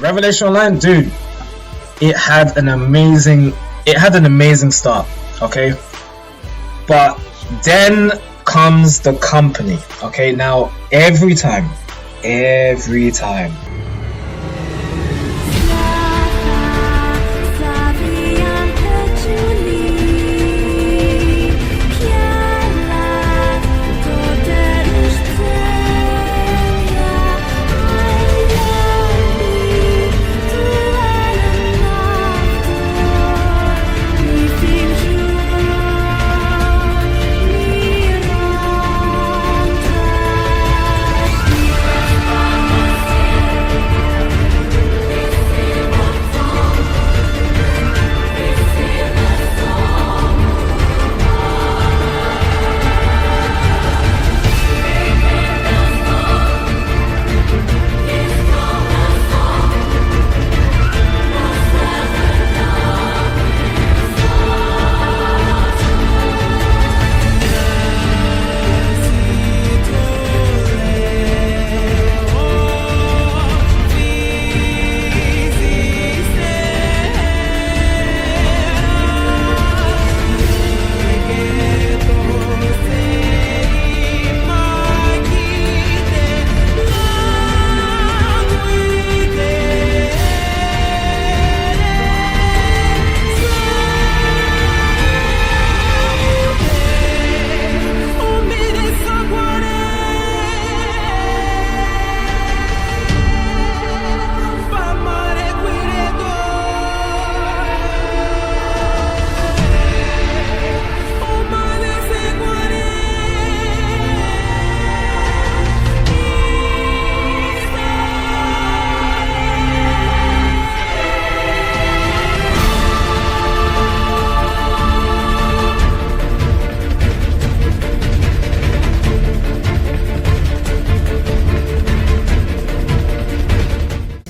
Revelation Online, dude, it had an amazing start, okay? But then comes the company, okay? Now, every time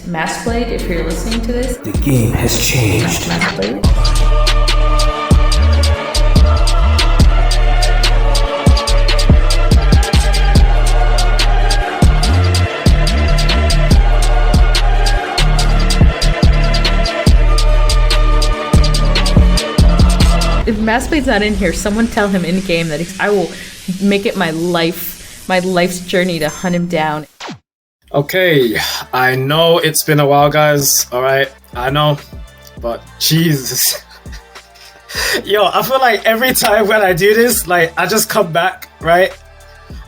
MassBlade, if you're listening to this. The game has changed. MassBlade. If MassBlade's not in here, someone tell him in game that I will make it my life's journey to hunt him down. Okay, I know it's been a while, guys. All right, I know, but Jesus, yo, I feel like every time when I do this, like I just come back, right,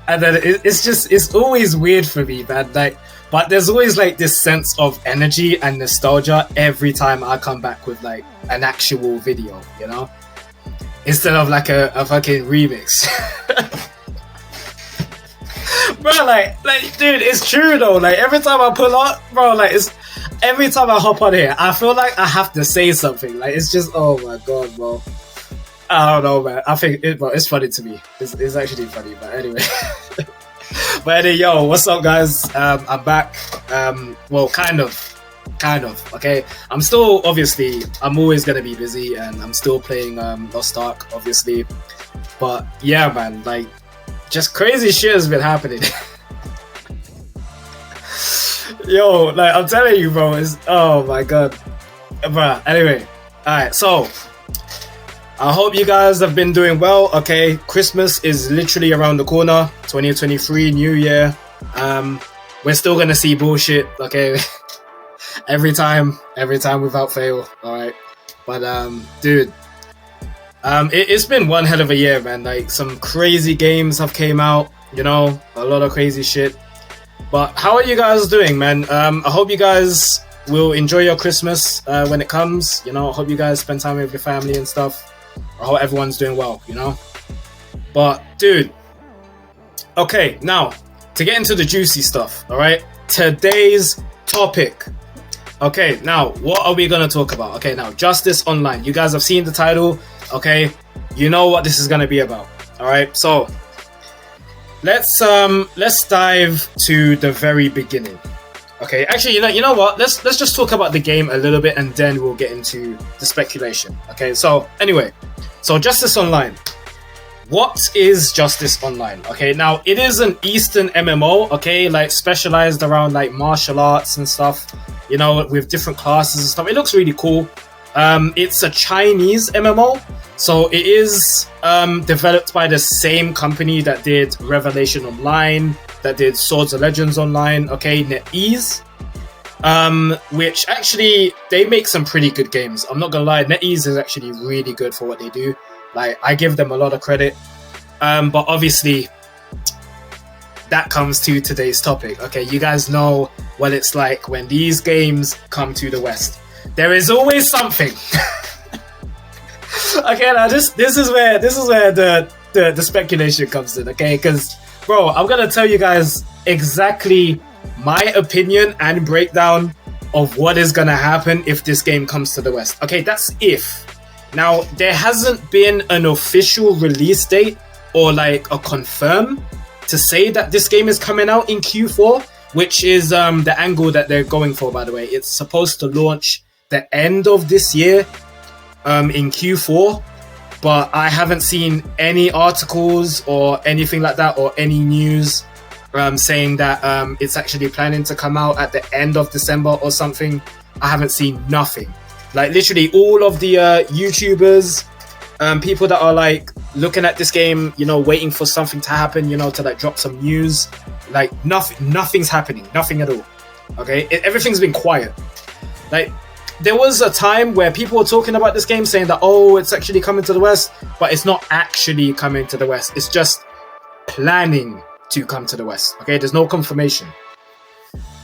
and then it's always weird for me, man. Like, but there's always like this sense of energy and nostalgia every time I come back with like an actual video, you know, instead of like a fucking remix. Bro, like, dude, it's true though. Like, every time I pull up, bro, like, every time I hop on here, I feel like I have to say something. Like, it's just, oh my god, bro. I don't know, man. I think it's funny to me. It's actually funny, but anyway. But anyway, yo, what's up, guys? I'm back. Well, kind of. Okay, I'm still, obviously, I'm always gonna be busy, and I'm still playing Lost Ark, obviously. But yeah, man, like, just crazy shit has been happening. Yo, like, I'm telling you, bro, it's, oh my god. Bruh, anyway, alright, so I hope you guys have been doing well. Okay, Christmas is literally around the corner. 2023, New Year. We're still gonna see bullshit, okay? every time without fail, alright? But dude, it's been one hell of a year, man. Like, some crazy games have came out, you know, a lot of crazy shit. But how are you guys doing, man? I hope you guys will enjoy your Christmas when it comes. You know, I hope you guys spend time with your family and stuff. I hope everyone's doing well, you know. But dude, okay, now to get into the juicy stuff, all right? Today's topic. Okay, now what are we gonna talk about? Okay, now Justice Online. You guys have seen the title. Okay, you know what this is gonna be about. All right, so let's dive to the very beginning. Okay, actually, you know what? Let's just talk about the game a little bit, and then we'll get into the speculation. Okay, so anyway, so Justice Online. What is Justice Online? Okay, now it is an Eastern MMO. Okay, like specialized around like martial arts and stuff. you know, with different classes and stuff. It looks really cool. It's a Chinese MMO, so it is developed by the same company that did Revelation Online, that did Swords of Legends Online, okay, NetEase, which actually, they make some pretty good games. I'm not gonna lie, NetEase is actually really good for what they do. Like, I give them a lot of credit, but obviously, that comes to today's topic. Okay, you guys know what it's like when these games come to the West. There is always something. Okay, now this is where the speculation comes in. Okay, because bro, I'm gonna tell you guys exactly my opinion and breakdown of what is gonna happen if this game comes to the West. Okay, that's if. Now, there hasn't been an official release date or like a confirm to say that this game is coming out in Q4, which is the angle that they're going for, by the way. It's supposed to launch the end of this year in Q4, but I haven't seen any articles or anything like that or any news saying that it's actually planning to come out at the end of December or something. I haven't seen nothing. Like, literally all of the YouTubers, people that are like looking at this game, you know, waiting for something to happen, you know, to like drop some news, like nothing's happening, nothing at all. Okay, everything's been quiet. Like, there was a time where people were talking about this game saying that, oh, it's actually coming to the West, but it's not actually coming to the West. It's just planning to come to the West. Okay, there's no confirmation.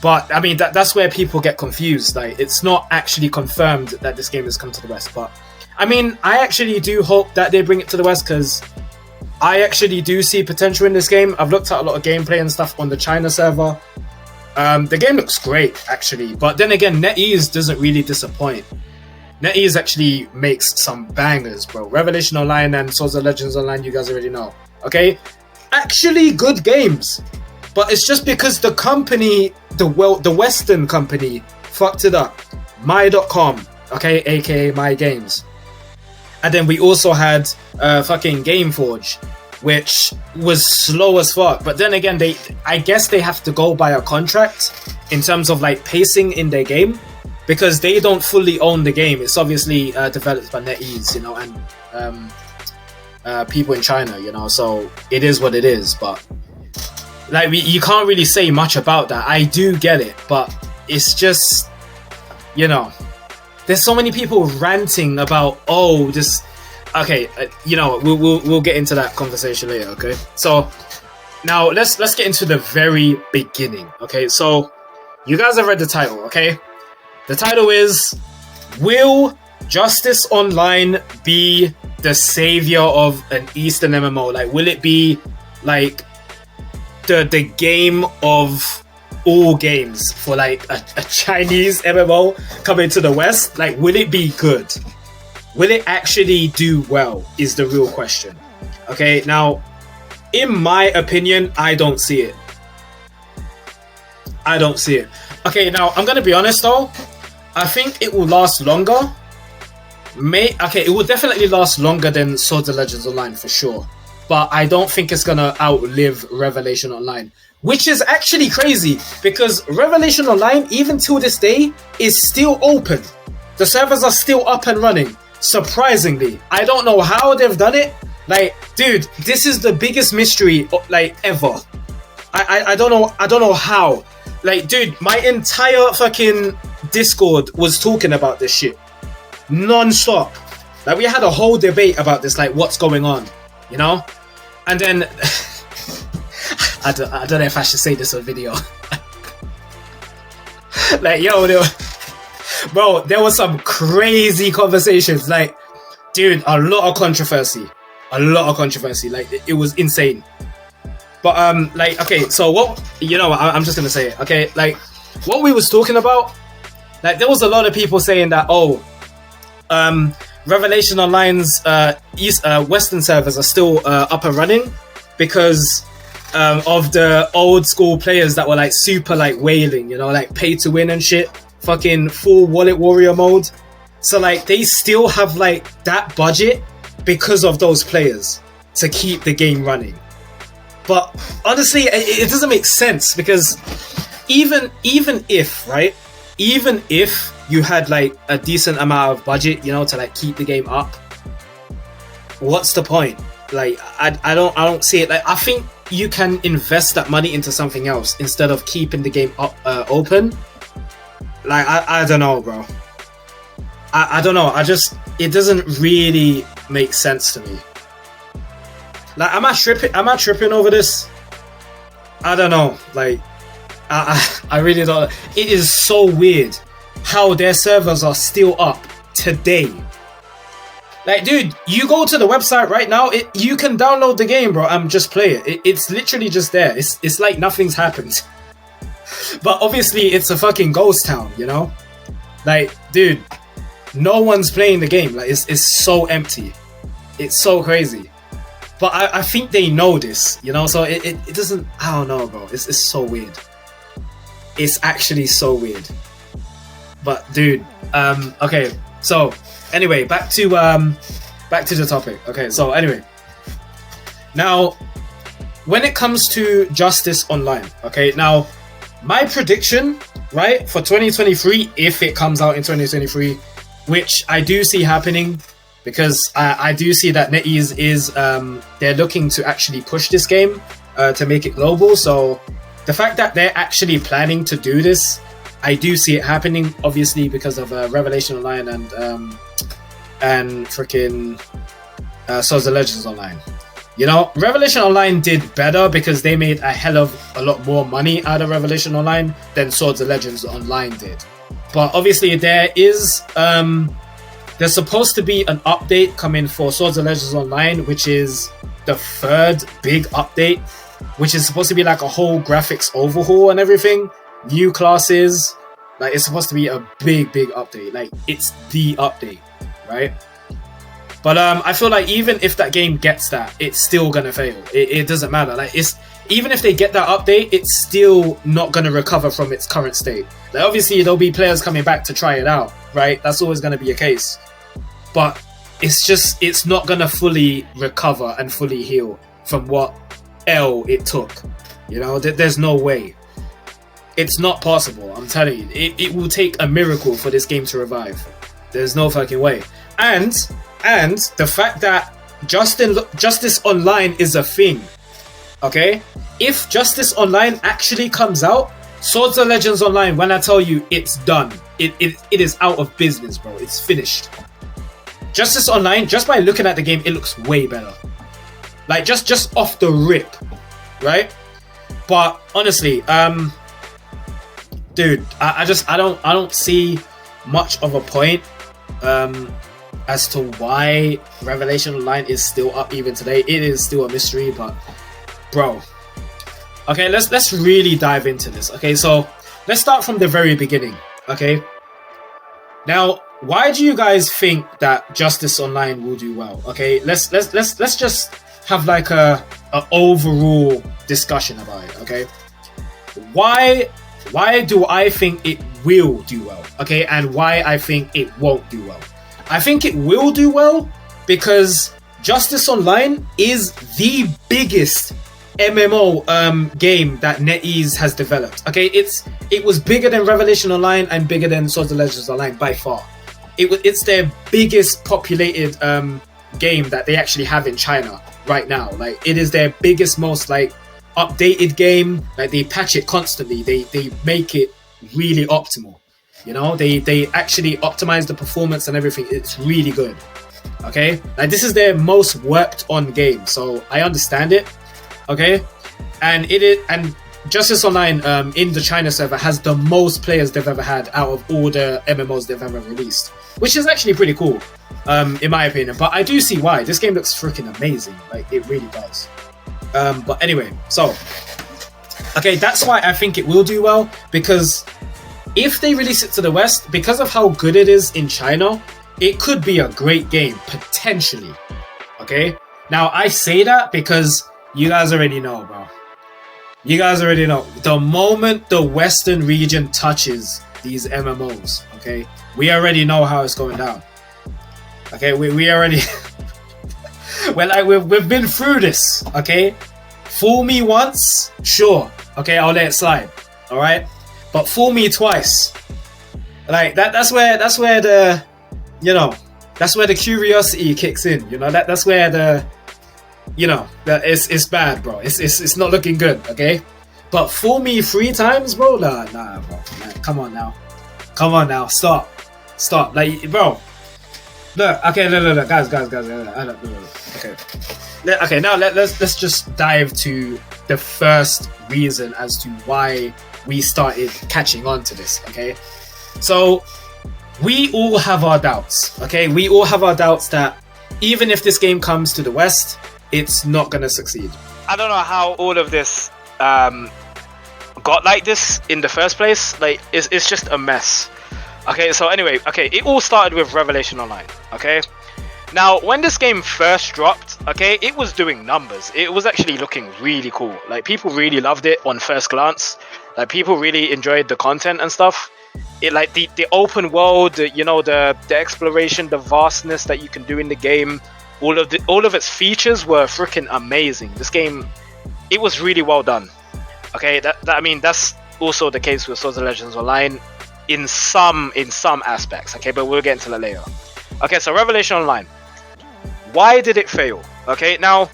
But I mean, that's where people get confused. Like, it's not actually confirmed that this game has come to the West. But I mean, I actually do hope that they bring it to the West, because I actually do see potential in this game. I've looked at a lot of gameplay and stuff on the China server. The game looks great, actually. But then again, NetEase doesn't really disappoint. NetEase actually makes some bangers, bro. Revelation Online and Swords of Legends Online, you guys already know. Okay? Actually good games. But it's just because the company, the Western company, fucked it up. My.com, okay? AKA My Games. And then we also had fucking Gameforge, which was slow as fuck. But then again, I guess they have to go by a contract in terms of like pacing in their game, because they don't fully own the game. It's obviously developed by NetEase, you know, and people in China, you know, so it is what it is. But like, you can't really say much about that. I do get it, but it's just, you know, there's so many people ranting about, oh, this. Okay, you know, we'll get into that conversation later. Okay, so now let's get into the very beginning. Okay, so you guys have read the title. Okay, the title is, will Justice Online be the savior of an Eastern MMO? Like, will it be like the game of all games for like a Chinese MMO coming to the West? Like, will it be good? Will it actually do well is the real question. Okay, now, in my opinion, I don't see it. I don't see it. Okay, now, I'm going to be honest though. I think it will last longer. It will definitely last longer than Swords of Legends Online for sure. But I don't think it's going to outlive Revelation Online. Which is actually crazy, because Revelation Online, even till this day, is still open. The servers are still up and running. Surprisingly, I don't know how they've done it. Like, dude, this is the biggest mystery like ever. I don't know how. Like, dude, my entire fucking Discord was talking about this shit non-stop. Like, we had a whole debate about this, like, what's going on, you know? And then I don't know if I should say this on video. Like, yo, bro, there was some crazy conversations. Like, dude, a lot of controversy. Like, it was insane. But like, okay, so what, you know, I'm just gonna say it. Okay, like, what we was talking about, like, there was a lot of people saying that, oh, Revelation Online's Western servers are still up and running because of the old school players that were like super like whaling, you know, like pay to win and shit, fucking full wallet warrior mode. So like, they still have like that budget because of those players to keep the game running. But honestly, it doesn't make sense, because even if, right, even if you had like a decent amount of budget, you know, to like keep the game up, what's the point? Like, I don't see it. Like, I think you can invest that money into something else instead of keeping the game up, open. Like, I don't know, bro. I don't know. It doesn't really make sense to me. Like, am I tripping over this? I don't know. Like, I really don't. It is so weird how their servers are still up today. Like, dude, you go to the website right now, you can download the game, bro, and just play it. It's literally just there. It's like nothing's happened. But obviously, it's a fucking ghost town, you know? Like, dude, no one's playing the game. Like, it's so empty. It's so crazy. But I think they know this, you know? So it doesn't... I don't know, bro. It's so weird. It's actually so weird. But, dude, okay, so... Anyway, back to the topic. Okay, so anyway, now when it comes to Justice Online, okay, now my prediction, right, for 2023, if it comes out in 2023, which I do see happening, because I do see that NetEase is they're looking to actually push this game to make it global. So the fact that they're actually planning to do this, I do see it happening, obviously, because of Revelation Online and freaking Swords of Legends Online. You know, Revelation Online did better because they made a hell of a lot more money out of Revelation Online than Swords of Legends Online did. But obviously there is there's supposed to be an update coming for Swords of Legends Online, which is the third big update, which is supposed to be like a whole graphics overhaul and everything, new classes. Like, it's supposed to be a big update. Like, it's the update, right? But I feel like even if that game gets that, it's still gonna fail. It doesn't matter. Like, even if they get that update, it's still not gonna recover from its current state. Like, obviously there'll be players coming back to try it out, right? That's always gonna be a case. But it's not gonna fully recover and fully heal from what L it took. You know, there's no way. It's not possible, I'm telling you. It will take a miracle for this game to revive. There's no fucking way. And the fact that Justice Online is a thing, okay? If Justice Online actually comes out, Swords of Legends Online, when I tell you it's done, it is out of business, bro. It's finished. Justice Online, just by looking at the game, it looks way better. Like, just off the rip, right? But honestly, dude, I don't see much of a point as to why Revelation Online is still up even today. It is still a mystery, but bro, okay, let's really dive into this. Okay, so let's start from the very beginning. Okay, now, why do you guys think that Justice Online will do well? Okay, let's just have like a overall discussion about it. Okay, why do I think it will do well? Okay, and why I think it won't do well? I think it will do well because Justice Online is the biggest MMO game that NetEase has developed. Okay, it was bigger than Revelation Online and bigger than Swords of Legends Online by far. It's their biggest populated game that they actually have in China right now. Like, it is their biggest, most like updated game. Like, they patch it constantly. They make it really optimal. You know, they actually optimize the performance and everything. It's really good. Okay, like, this is their most worked on game, so I understand it. Okay, and Justice Online in the China server has the most players they've ever had out of all the MMOs they've ever released, which is actually pretty cool, in my opinion. But I do see why. This game looks freaking amazing. Like, it really does. But anyway, so okay, that's why I think it will do well, because if they release it to the West, because of how good it is in China, it could be a great game, potentially. Okay? Now, I say that because you guys already know, bro. You guys already know. The moment the Western region touches these MMOs, okay, we already know how it's going down. Okay, we already... well, like, we've been through this, okay? Fool me once, sure. Okay, I'll let it slide, all right? But fool me twice, Like that's where the, you know, that's where the curiosity kicks in. You know, that's where the, you know, that it's bad, bro. It's not looking good. Okay, but fool me 3 times, bro. Nah, bro. Nah, come on now, stop. Like, bro. Look, okay, look, guys. Okay, now let's just dive to the first reason as to why we started catching on to this. Okay, so we all have our doubts. Okay, we all have our doubts that even if this game comes to the West, it's not gonna succeed. I don't know how all of this got like this in the first place. Like, it's just a mess. Okay, so anyway, it all started with Revelation Online. Okay, now when this game first dropped, okay, it was doing numbers. It was actually looking really cool. Like, people really loved it on first glance. Like, people really enjoyed the content and stuff. It, like, the open world, you know, the exploration, the vastness that you can do in the game, all of its features were freaking amazing. This game, it was really well done. Okay, I mean, that's also the case with Swords of Legends Online in some aspects. Okay, but we'll get into that later. Okay, so Revelation Online, why did it fail? Okay, now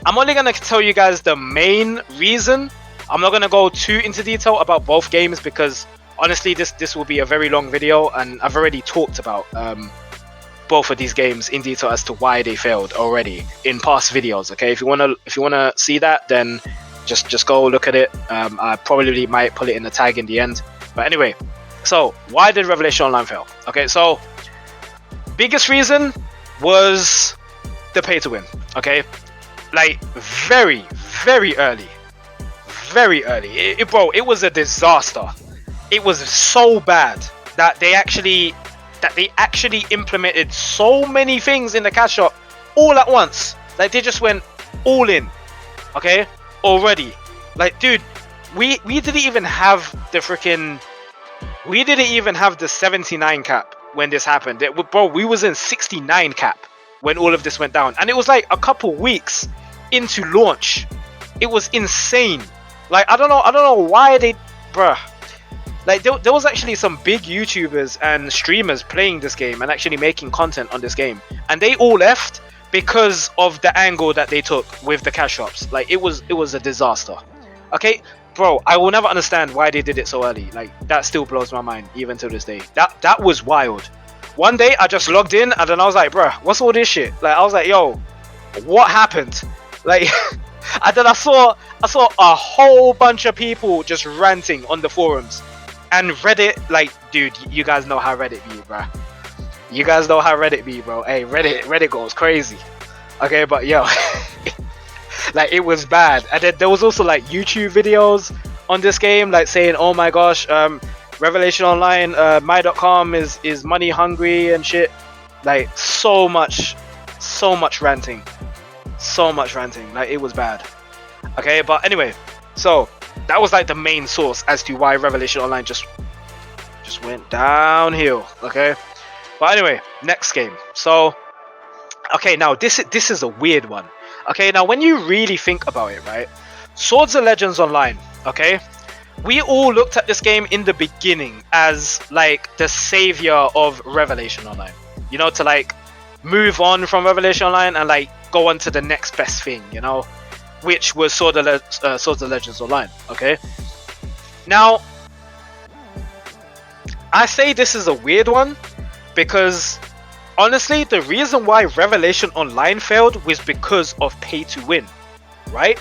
I'm only gonna tell you guys the main reason. I'm not gonna go too into detail about both games because honestly, this will be a very long video, and I've already talked about both of these games in detail as to why they failed already in past videos. Okay, if you wanna see that, then just go look at it. I probably might put it in the tag in the end. But anyway, so why did Revelation Online fail? Okay, so biggest reason was the pay to win. Okay, like very early. Bro, it was a disaster. It was so bad that they actually implemented so many things in the cash shop all at once. Like, they just went all in. Okay, already. Like, dude, we didn't even have the 79 cap when this happened. Bro, we was in 69 cap when all of this went down, and it was like a couple weeks into launch. It was insane. Like, I don't know why they, bruh. Like, there was actually some big YouTubers and streamers playing this game and actually making content on this game, and they all left because of the angle that they took with the cash shops. Like, it was a disaster. Okay, bro, I will never understand why they did it so early. Like, that still blows my mind even to this day. That was wild. One day I just logged in and then I was like, bruh, what's all this shit? Like, I was like, yo, what happened? Like, and then I saw a whole bunch of people just ranting on the forums. And Reddit, like, dude, you guys know how Reddit be, bruh. You guys know how Reddit be, bro. Hey, Reddit goes crazy. Okay, but yo, like, it was bad. And then there was also like YouTube videos on this game, like saying, oh my gosh, Revelation Online, my.com is money hungry and shit. Like, so much ranting. Like, it was bad. Okay, but anyway, so that was like the main source as to why Revelation Online just went downhill. Okay, but anyway, next game. So, okay, now this is a weird one. Okay, now when you really think about it, right? Swords of Legends Online, okay? We all looked at this game in the beginning as like the savior of Revelation Online. You know, to like move on from Revelation Online and like go on to the next best thing, you know? Which was Swords of Legends Online, okay? Now, I say this is a weird one because honestly, the reason why Revelation Online failed was because of pay to win, right?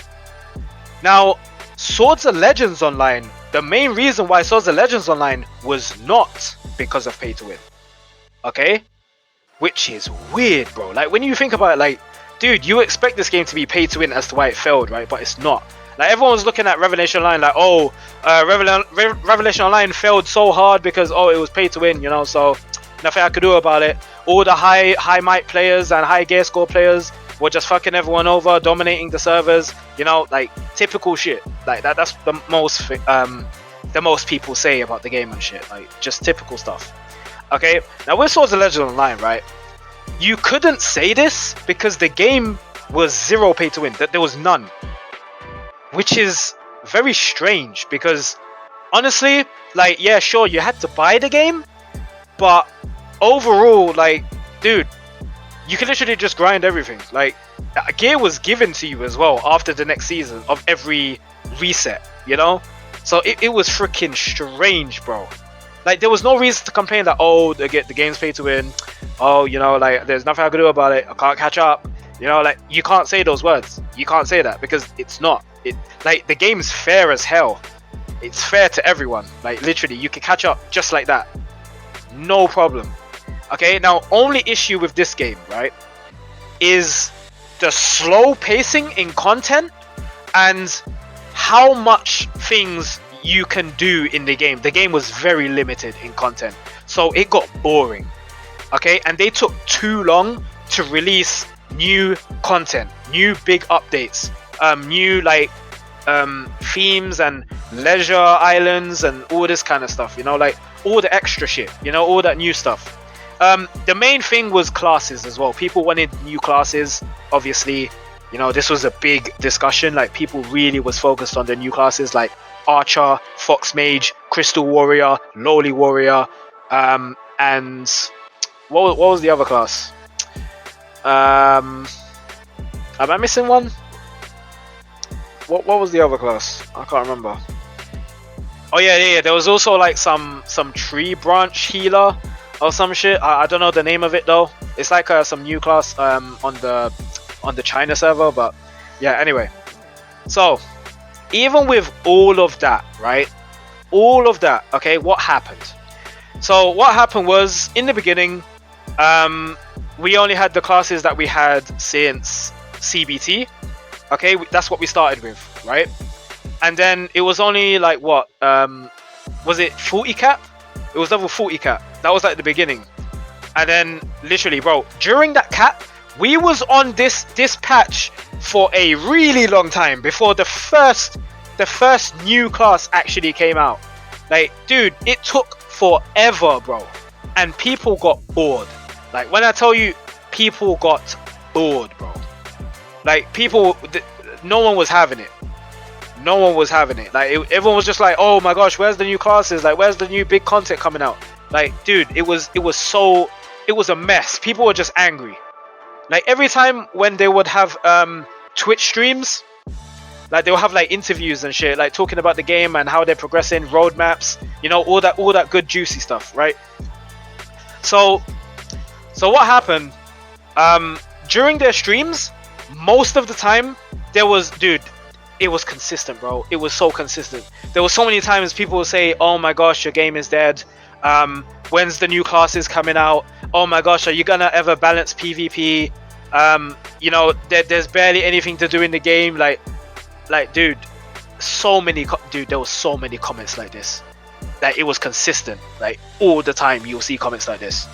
Now, Swords of Legends Online, the main reason why Swords of Legends Online was not because of pay to win, okay? Which is weird, bro. Like, when you think about it, like, dude, you expect this game to be pay to win as to why it failed, right? But it's not. Like, everyone's looking at Revelation Online like, oh, Revelation Online failed so hard because, oh, it was pay to win, you know, so nothing I could do about it. All the high might players and high gear score players were just fucking everyone over, dominating the servers, you know, like typical shit. Like, that's the most people say about the game and shit, like just typical stuff. Okay, now with Swords of Legends Online, right, you couldn't say this because the game was zero pay to win. That there was none, which is very strange because honestly, like, yeah, sure, you had to buy the game, but overall, like, dude, you can literally just grind everything. Like, gear was given to you as well after the next season of every reset, you know? So it was freaking strange, bro. Like, there was no reason to complain that, oh, the game's pay to win. Oh, you know, like, there's nothing I can do about it. I can't catch up. You know, like, you can't say those words. You can't say that because it's not. Like, the game's fair as hell. It's fair to everyone. Like, literally, you can catch up just like that. No problem. Okay, now, only issue with this game, right, is the slow pacing in content and how much things you can do in the game. The game was very limited in content, so it got boring. Okay, and they took too long to release new content, new big updates, new like themes and leisure islands and all this kind of stuff, you know, like all the extra shit, you know, all that new stuff. The main thing was classes as well. People wanted new classes, obviously. You know, this was a big discussion. Like, people really was focused on the new classes like Archer, Fox Mage, Crystal Warrior, Lowly Warrior, and what was the other class? Am I missing one? What was the other class? I can't remember. Oh yeah. There was also like some tree branch healer or some shit. I don't know the name of it though. It's like some new class on the China server, but yeah. Anyway, so even with all of that, right? All of that, okay. What happened? So what happened was, in the beginning, we only had the classes that we had since CBT. Okay, that's what we started with, right? And then it was only like what? Was it 40 cap? It was level 40 cap. That was like the beginning. And then literally, bro, during that cap, we was on this patch for a really long time before the first new class actually came out. Like, dude, it took forever, bro. And people got bored. Like, when I tell you, people got bored, bro. Like, no one was having it. No one was having it. Like, everyone was just like, oh my gosh, where's the new classes? Like, where's the new big content coming out? Like, dude, it was a mess. People were just angry. Like, every time when they would have Twitch streams, like, they'll have like interviews and shit, like talking about the game and how they're progressing, roadmaps, you know, all that good juicy stuff, right? So what happened? During their streams, most of the time there was, dude, it was consistent, bro. It was so consistent. There were so many times people would say, oh my gosh, your game is dead. When's the new classes coming out? Oh my gosh, are you gonna ever balance PvP? You know, there's barely anything to do in the game. Like, dude, there was so many comments like this. That it was consistent. Like, all the time you'll see comments like this.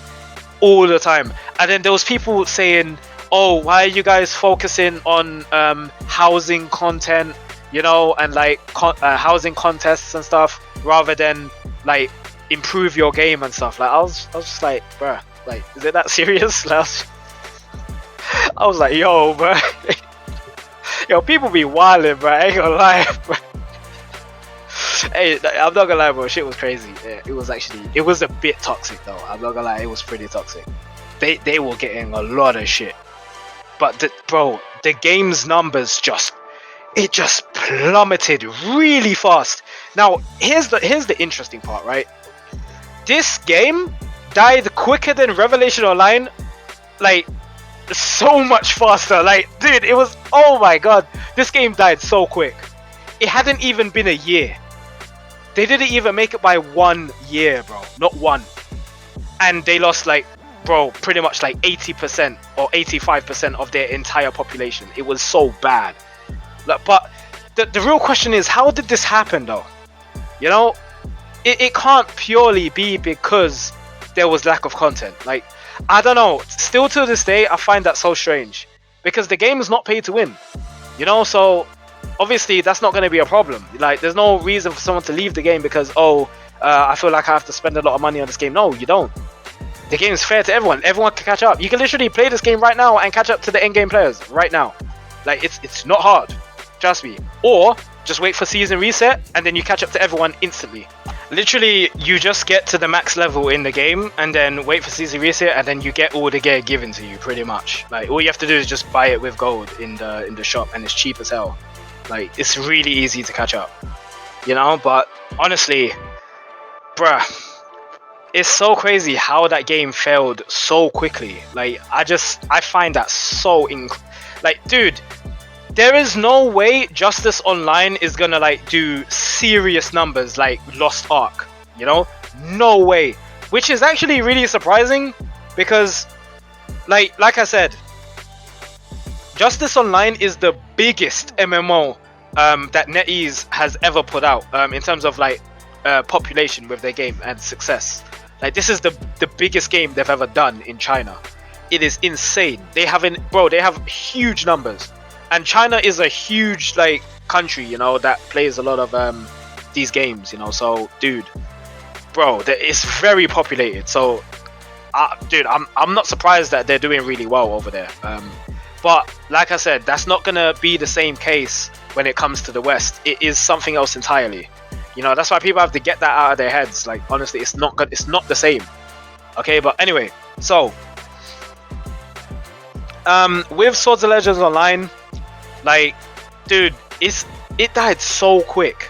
All the time. And then there was people saying, oh, why are you guys focusing on housing content, you know, and like housing contests and stuff, rather than like improve your game and stuff. Like, I was just like, bruh, like, is it that serious? Like, I was like, yo, bruh. Yo, people be wildin', bruh. I ain't gonna lie, bruh. Hey, I'm not gonna lie, bro. Shit was crazy. Yeah, it was a bit toxic though. I'm not gonna lie, it was pretty toxic. They were getting a lot of shit. But the game's numbers just plummeted really fast. Now, here's the interesting part, right? This game died quicker than Revelation Online, like, so much faster. Like, dude, it was, oh my god, this game died so quick. It hadn't even been a year. They didn't even make it by 1 year, bro. Not one. And they lost, like, bro, pretty much like 80% or 85% of their entire population. It was so bad. Like, but the real question is, how did this happen though? You know, it can't purely be because there was lack of content. Like, I don't know. Still to this day, I find that so strange. Because the game is not pay to win. You know, so obviously that's not going to be a problem. Like, there's no reason for someone to leave the game because, I feel like I have to spend a lot of money on this game. No, you don't. The game is fair to everyone. Everyone can catch up. You can literally play this game right now and catch up to the end game players right now. Like, it's not hard. Trust me. Or Just wait for season reset, and then you catch up to everyone instantly. Literally, you just get to the max level in the game, and then wait for season reset, and then you get all the gear given to you, pretty much. Like, all you have to do is just buy it with gold in the shop, and it's cheap as hell. Like, it's really easy to catch up, you know. But honestly, bruh, it's so crazy how that game failed so quickly. Like, I find that so like, dude, there is no way Justice Online is gonna like do serious numbers like Lost Ark, you know? No way. Which is actually really surprising, because like I said, Justice Online is the biggest MMO that NetEase has ever put out in terms of like population with their game and success. Like, this is the biggest game they've ever done in China. It is insane. They have huge numbers. And China is a huge like country, you know, that plays a lot of these games, you know. So, dude, bro, it's very populated. So, dude, I'm not surprised that they're doing really well over there. But like I said, that's not gonna be the same case when it comes to the West. It is something else entirely. You know, that's why people have to get that out of their heads. Like, honestly, it's not good. It's not the same. Okay, but anyway, so with Swords of Legends Online, like, dude, it died so quick.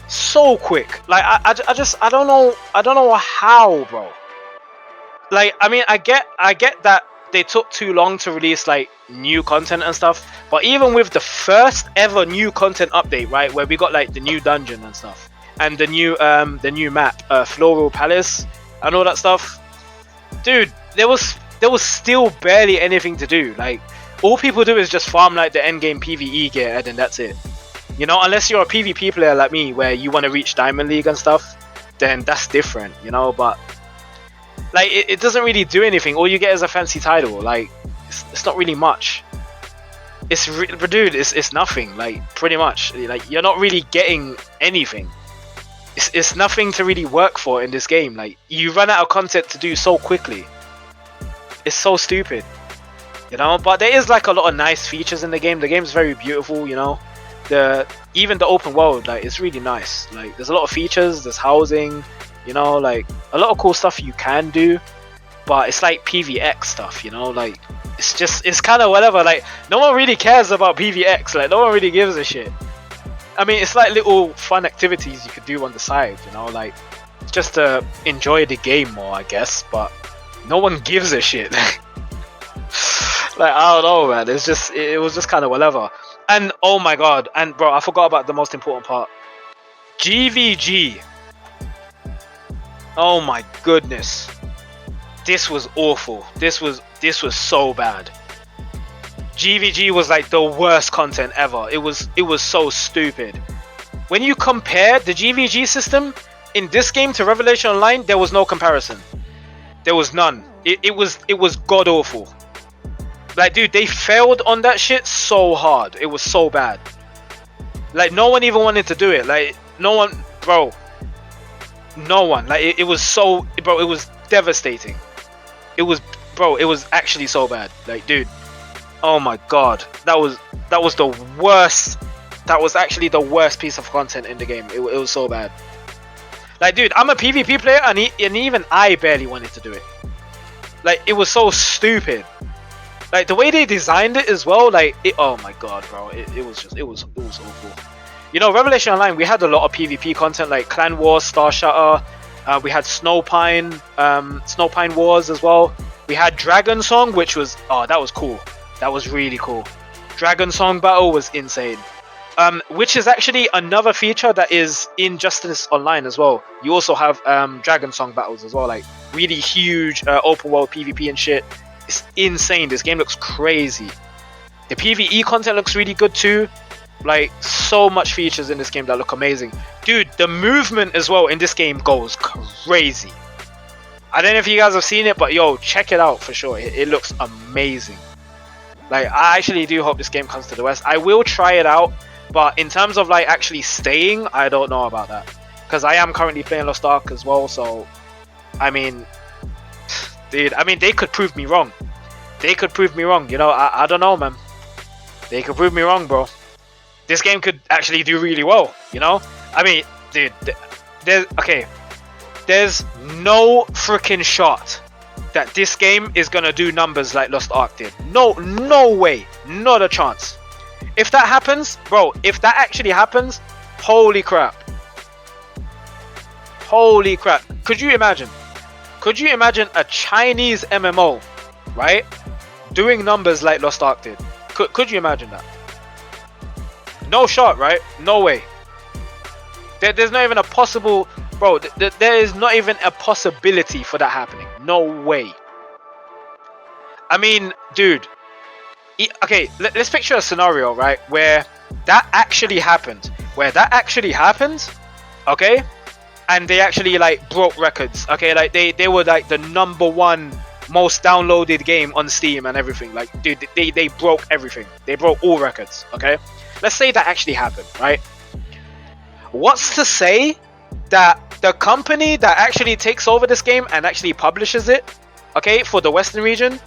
So quick. Like, I don't know how, bro. Like, I mean, I get that they took too long to release like new content and stuff, but even with the first ever new content update, right, where we got like the new dungeon and stuff, and the new map, Floral Palace, and all that stuff, dude, there was still barely anything to do. Like, all people do is just farm like the endgame PvE gear, and then that's it. You know, unless you're a PvP player like me, where you want to reach Diamond League and stuff, then that's different, you know. But like, it doesn't really do anything. All you get is a fancy title. Like, it's not really much. Dude, it's nothing. Like, pretty much, like, you're not really getting anything. It's nothing to really work for in this game. Like, you run out of content to do so quickly. It's so stupid, you know. But there is like a lot of nice features in the game. The game's very beautiful, you know. Even the open world, like, it's really nice. Like, there's a lot of features. There's housing, you know, like a lot of cool stuff you can do. But it's like PvX stuff, you know. Like, it's kind of whatever. Like, no one really cares about PvX. Like, no one really gives a shit. I mean, it's like little fun activities you could do on the side, you know, like, just to enjoy the game more, I guess. But no one gives a shit. Like, I don't know, man. It was just kind of whatever. And oh my god, and bro, I forgot about the most important part. GVG. Oh my goodness. This was awful. This was so bad. GVG was like the worst content ever. It was so stupid. When you compare the GVG system in this game to Revelation Online, there was no comparison. There was none. It was god awful. Like, dude, they failed on that shit so hard. It was so bad. Like, no one even wanted to do it. Like, no one, bro. No one. Like, it was so, bro, it was devastating. It was actually so bad. Like, dude, oh my god, that was the worst. That was actually the worst piece of content in the game. It was so bad. Like, dude, I'm a PvP player, and even I barely wanted to do it. Like, it was so stupid. Like, the way they designed it as well, like, oh my god, bro, it was awful. You know, Revelation Online, we had a lot of PvP content, like Clan Wars, Star Shutter. We had Snowpine Wars as well. We had Dragon Song, which was, oh, that was cool. That was really cool. Dragon Song Battle was insane. Which is actually another feature that is in Justice Online as well. You also have Dragon Song Battles as well, like really huge open world PvP and shit. It's insane. This game looks crazy. The PvE content looks really good too. Like, so much features in this game that look amazing. Dude, the movement as well in this game goes crazy. I don't know if you guys have seen it, but yo, check it out for sure. It looks amazing. Like, I actually do hope this game comes to the West. I will try it out, but in terms of like actually staying, I don't know about that. Because I am currently playing Lost Ark as well, so I mean, dude, I mean, they could prove me wrong. They could prove me wrong, you know. I don't know, man. They could prove me wrong, bro. this game could actually do really well, you know? I mean, dude, there's no freaking shot that this game is gonna do numbers like Lost Ark did. No way, not a chance. If that happens, bro, if that actually happens, holy crap. Holy crap. Could you imagine a Chinese MMO, right, doing numbers like Lost Ark did? Could you imagine that? No shot, right? No way. There's not even a possible, bro, there is not even a possibility for that happening. No way. I mean, dude, okay, let's picture a scenario, right, where that actually happened, okay, and they actually like broke records, okay, like they were like the #1 most downloaded game on Steam and everything. Like, dude, they broke everything. They broke all records, okay? Let's say that actually happened, right? What's to say that the company that actually takes over this game and actually publishes it, okay, for the Western region,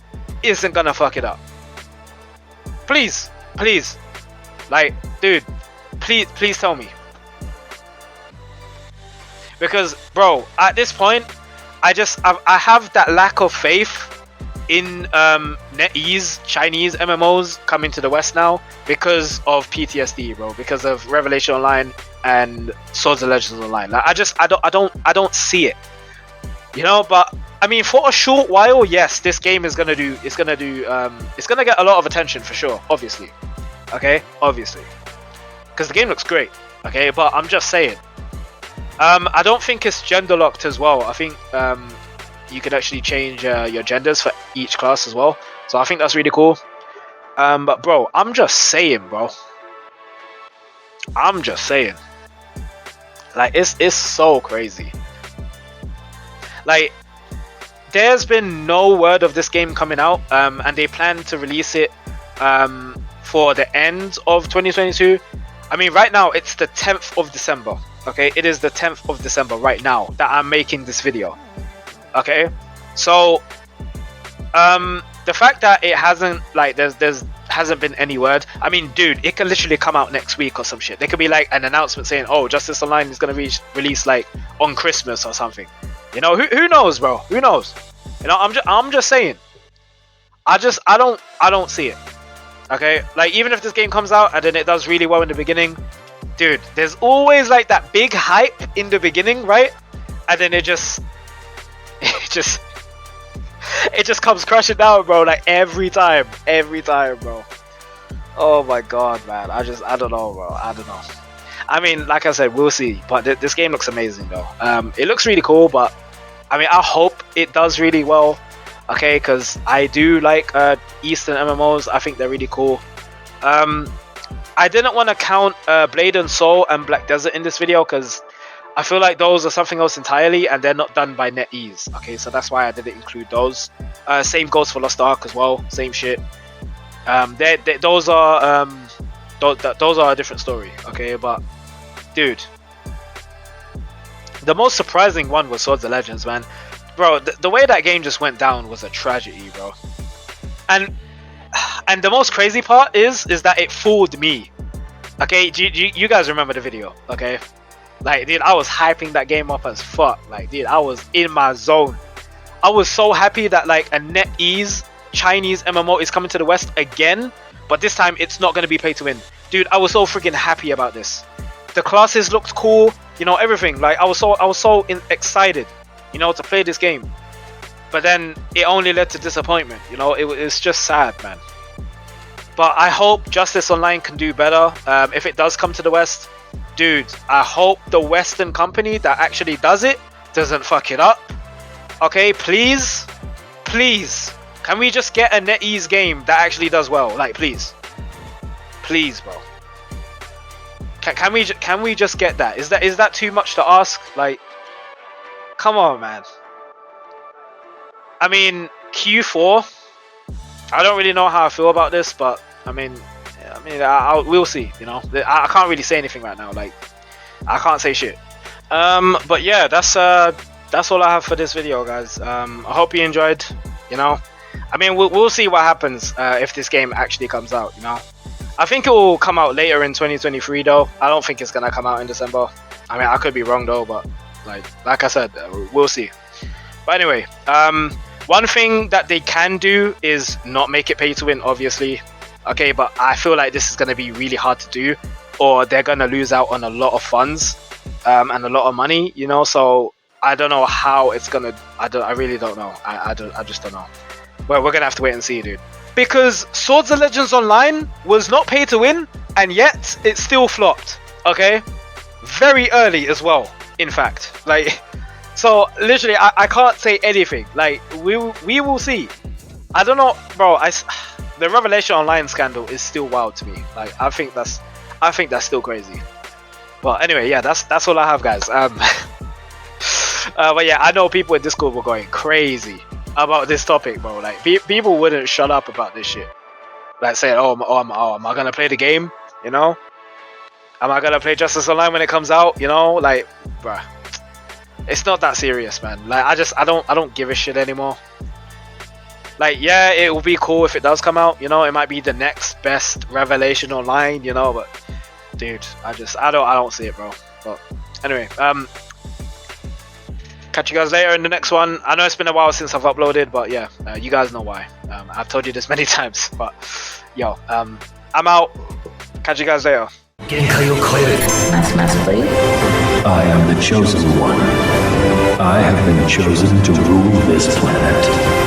isn't gonna fuck it up? Please, like, dude, please tell me. Because, bro, at this point, I have that lack of faith in NetEase Chinese MMOs coming to the West now because of PTSD, bro, because of Revelation Online and Swords and Legends Online. Like, I don't see it, you know. But I mean, for a short while, yes, this game is gonna get a lot of attention for sure, obviously, okay, because the game looks great, okay. But I'm just saying, I don't think it's gender locked as well. I think you could actually change your genders for each class as well, so I think that's really cool. But bro, I'm just saying, like, it's so crazy. Like, there's been no word of this game coming out, and they plan to release it for the end of 2022. I mean, right now it's the 10th of December. Okay, it is the 10th of December right now that I'm making this video. Okay, so the fact that it hasn't, like, there's hasn't been any word. I mean, dude, it could literally come out next week or some shit. There could be like an announcement saying, oh, Justice Online is gonna release like on Christmas or something. You know, who knows, bro? Who knows? You know, I'm just saying. I don't see it. Okay, like, even if this game comes out and then it does really well in the beginning, dude, there's always like that big hype in the beginning, right? And then it just comes crashing down, bro. Like, every time, bro. Oh my god, man. I don't know, bro. I don't know. I mean, like I said, we'll see. But this game looks amazing, though. It looks really cool, but I mean, I hope it does really well. Okay, because I do like Eastern MMOs. I think they're really cool. I didn't want to count Blade and Soul and Black Desert in this video because I feel like those are something else entirely, and they're not done by NetEase. Okay, so that's why I didn't include those. Same goes for Lost Ark as well. Same shit. Those are a different story. Okay, but dude, the most surprising one was Swords of Legends, man. Bro, the way that game just went down was a tragedy, bro. And the most crazy part is that it fooled me. Okay, you guys remember the video? Okay, like, dude, I was hyping that game up as fuck. Like, dude, I was in my zone. I was so happy that like a NetEase Chinese MMO is coming to the West again, but this time it's not gonna be pay to win. Dude, I was so freaking happy about this. The classes looked cool, you know, everything. Like, I was so excited, you know, to play this game. But then it only led to disappointment, you know. It's just sad, man. But I hope Justice Online can do better. If it does come to the West, dude, I hope the Western company that actually does it doesn't fuck it up. Okay, please, can we just get a NetEase game that actually does well? Like, please, bro. Can we just get that? Is that too much to ask? Like, come on, man. I mean, Q4. I don't really know how I feel about this, but I mean, we'll see. You know, I can't really say anything right now. Like, I can't say shit. But yeah, that's all I have for this video, guys. I hope you enjoyed. You know, I mean, we'll see what happens if this game actually comes out. You know, I think it will come out later in 2023 though. I don't think it's gonna come out in December. I mean, I could be wrong though, but like I said, we'll see. But anyway, one thing that they can do is not make it pay to win, obviously. Okay, but I feel like this is gonna be really hard to do, or they're gonna lose out on a lot of funds and a lot of money, you know. So I don't know how it's gonna. I really don't know. I just don't know. Well, we're gonna have to wait and see, dude. Because Swords and Legends Online was not pay to win, and yet it still flopped. Okay, very early as well. In fact, like, so literally, I can't say anything. Like, we will see. I don't know, bro. The Revelation Online scandal is still wild to me. Like, I think that's still crazy. Well, anyway, yeah, that's all I have, guys. But yeah, I know people in Discord were going crazy about this topic, bro. Like, people wouldn't shut up about this shit. Like, saying, am I gonna play the game? You know, am I gonna play Justice Online when it comes out? You know, like, bruh, it's not that serious, man. Like, I don't give a shit anymore. Like, yeah, it will be cool if it does come out. You know, it might be the next best Revelation Online. You know, but dude, I don't see it, bro. But anyway, catch you guys later in the next one. I know it's been a while since I've uploaded, but yeah, you guys know why. I've told you this many times, but yo, I'm out. Catch you guys later. MassBlade. I am the chosen one. I have been chosen to rule this planet.